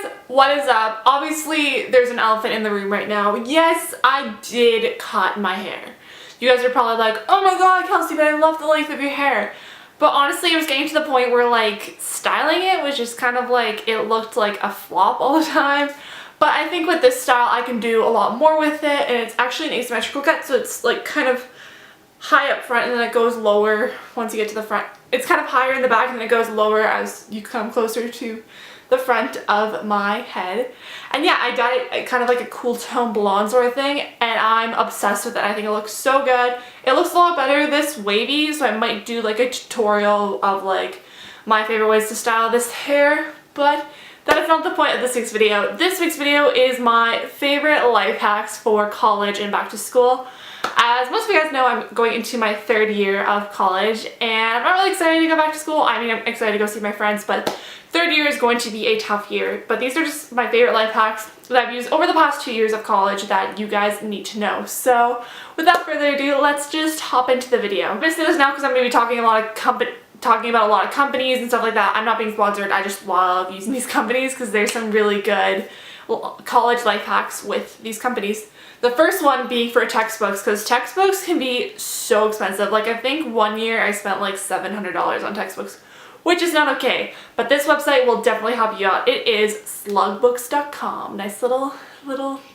guys, what is up? Obviously, there's an elephant in the room right now. Yes, I did cut my hair. You guys are probably like, oh my god, Kelsey, but I love the length of your hair. But honestly, it was getting to the point where like styling it was just kind of like, it looked like a flop all the time. But I think with this style, I can do a lot more with it, and it's actually an asymmetrical cut, so it's like kind of high up front and then it goes lower once you get to the front. It's kind of higher in the back and then it goes lower as you come closer to the front of my head. And yeah, I dyed it kind of like a cool tone blonde sort of thing, and I'm obsessed with it. I think it looks so good. It looks a lot better this wavy, so I might do like a tutorial of like my favorite ways to style this hair, but that is not the point of this week's video. This week's video is my favorite life hacks for college and back to school. As most of you guys know, I'm going into my third year of college, and I'm not really excited to go back to school. I mean, I'm excited to go see my friends, but third year is going to be a tough year. But these are just my favorite life hacks that I've used over the past 2 years of college that you guys need to know. So without further ado, let's just hop into the video. I'm going to say this now because I'm going to be talking about a lot of companies and stuff like that. I'm not being sponsored. I just love using these companies because there's some really good college life hacks with these companies. The first one being for textbooks, because textbooks can be so expensive. Like I think 1 year I spent like $700 on textbooks, which is not okay. But this website will definitely help you out. It is slugbooks.com. Nice little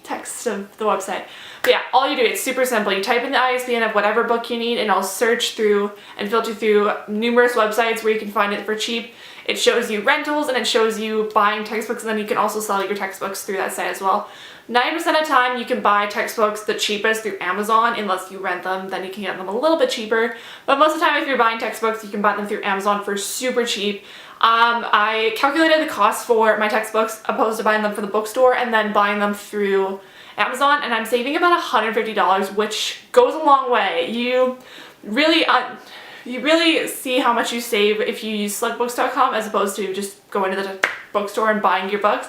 text of the website. But yeah, all you do, it's super simple. You type in the ISBN of whatever book you need, and I'll search through and filter through numerous websites where you can find it for cheap. It shows you rentals and it shows you buying textbooks, and then you can also sell your textbooks through that site as well. 90% of the time you can buy textbooks the cheapest through Amazon, unless you rent them, then you can get them a little bit cheaper. But most of the time if you're buying textbooks, you can buy them through Amazon for super cheap. I calculated the cost for my textbooks opposed to buying them from the bookstore and then buying them through Amazon, and I'm saving about $150, which goes a long way. You really see how much you save if you use slugbooks.com as opposed to just going to the bookstore and buying your books.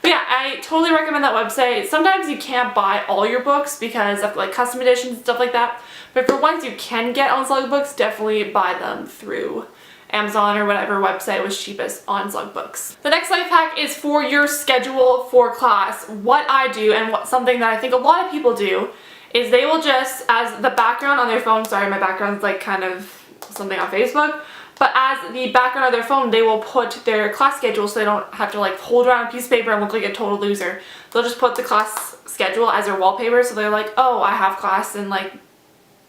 But yeah, I totally recommend that website. Sometimes you can't buy all your books because of like custom editions and stuff like that, but for ones you can get on Slugbooks, definitely buy them through Amazon or whatever website was cheapest on Slugbooks. The next life hack is for your schedule for class. What I do, and something that I think a lot of people do, is they will just, as the background on their phone, sorry my background's like kind of something on Facebook, but as the background of their phone, they will put their class schedule so they don't have to like hold around a piece of paper and look like a total loser. They'll just put the class schedule as their wallpaper, so they're like, oh, I have class in like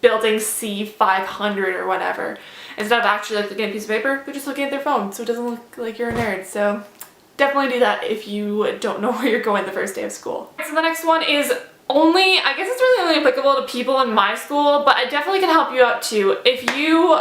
building C500 or whatever. Instead of actually like looking at a piece of paper, they're just looking at their phone, so it doesn't look like you're a nerd. So definitely do that if you don't know where you're going the first day of school. So the next one is I guess it's really only applicable to people in my school, but it definitely can help you out too. If you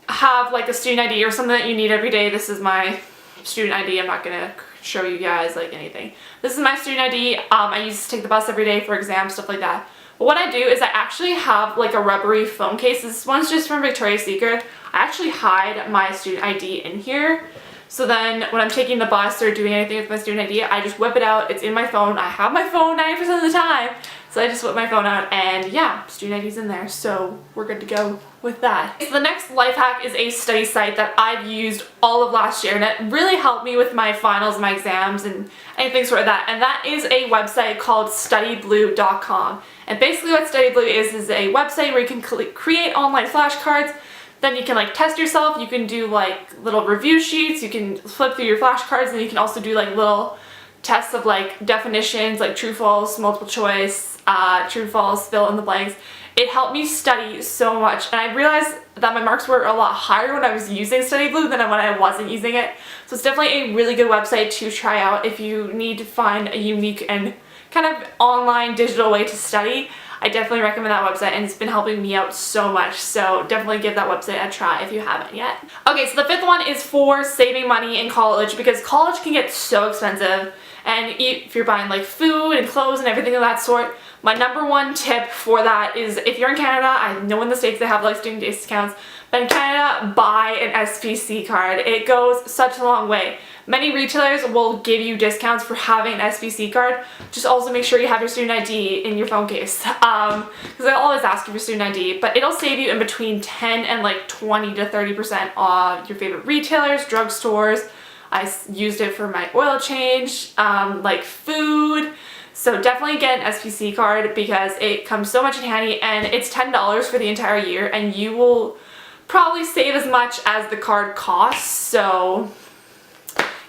have like a student ID or something that you need every day, this is my student ID. I'm not gonna show you guys like anything. This is my student ID. I use to take the bus every day for exams, stuff like that. But what I do is I actually have like a rubbery phone case. This one's just from Victoria's Secret. I actually hide my student ID in here. So then when I'm taking the bus or doing anything with my student ID, I just whip it out. It's in my phone. I have my phone 90% of the time. So I just whip my phone out and yeah, student ID's in there. So we're good to go with that. So the next life hack is a study site that I've used all of last year, and it really helped me with my finals, my exams, and anything sort of that. And that is a website called studyblue.com. And basically what Studyblue is a website where you can create online flashcards. Then you can like test yourself, you can do like little review sheets, you can flip through your flashcards, and you can also do like little tests of like definitions, like true, false, multiple choice, true, false, fill in the blanks. It helped me study so much, and I realized that my marks were a lot higher when I was using Studyblue than when I wasn't using it. So it's definitely a really good website to try out if you need to find a unique and kind of online digital way to study. I definitely recommend that website, and it's been helping me out so much, so definitely give that website a try if you haven't yet. Okay, so the fifth one is for saving money in college, because college can get so expensive, and if you're buying like food and clothes and everything of that sort, my number one tip for that is if you're in Canada, I know in the States they have like student discounts, but in Canada, buy an SPC card. It goes such a long way. Many retailers will give you discounts for having an SPC card. Just also make sure you have your student ID in your phone case, because they'll always ask you for student ID, but it'll save you in between 10 and like 20 to 30% off your favorite retailers, drugstores. used it for my oil change, like food. So definitely get an SPC card because it comes so much in handy, and it's $10 for the entire year, and you will probably save as much as the card costs. So,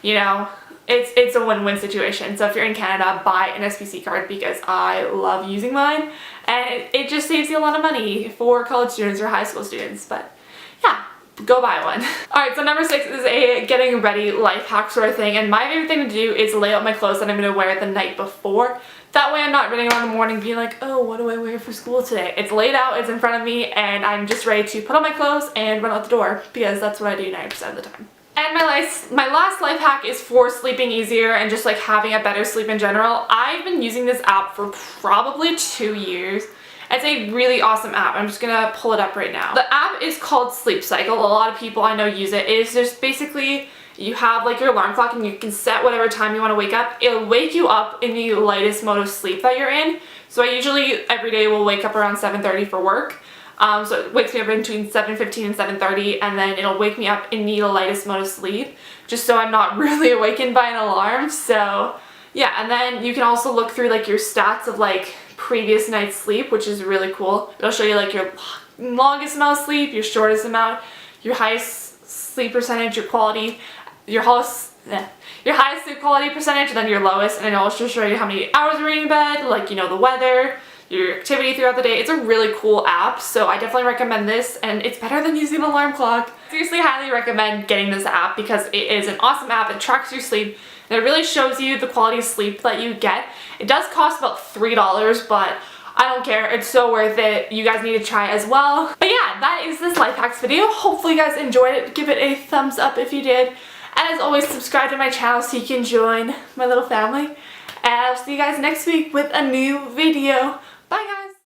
you know, it's a win-win situation. So if you're in Canada, buy an SPC card because I love using mine, and it just saves you a lot of money for college students or high school students. But yeah, go buy one. Alright, so number 6 is a getting ready life hack sort of thing, and my favorite thing to do is lay out my clothes that I'm going to wear the night before. That way I'm not running around in the morning being like, oh, what do I wear for school today? It's laid out, it's in front of me, and I'm just ready to put on my clothes and run out the door, because that's what I do 90% of the time. And my last life hack is for sleeping easier and just like having a better sleep in general. I've been using this app for probably 2 years. It's a really awesome app. I'm just gonna pull it up right now. The app is called Sleep Cycle. A lot of people I know use it. It's just basically, you have like your alarm clock and you can set whatever time you want to wake up. It'll wake you up in the lightest mode of sleep that you're in. So I usually every day will wake up around 7:30 for work. So it wakes me up between 7:15 and 7:30, and then it'll wake me up in the lightest mode of sleep, just so I'm not really awakened by an alarm. So yeah, and then you can also look through like your stats of like previous night's sleep, which is really cool. It'll show you like your longest amount of sleep, your shortest amount, your highest sleep percentage, your quality, your highest sleep quality percentage, and then your lowest, and it'll also show you how many hours you're in bed, like, you know, the weather, your activity throughout the day. It's a really cool app, so I definitely recommend this, and it's better than using an alarm clock. Seriously, highly recommend getting this app because it is an awesome app. It tracks your sleep, and it really shows you the quality of sleep that you get. It does cost about $3, but I don't care. It's so worth it. You guys need to try it as well. But yeah, that is this life hacks video. Hopefully you guys enjoyed it. Give it a thumbs up if you did. And as always, subscribe to my channel so you can join my little family. And I'll see you guys next week with a new video.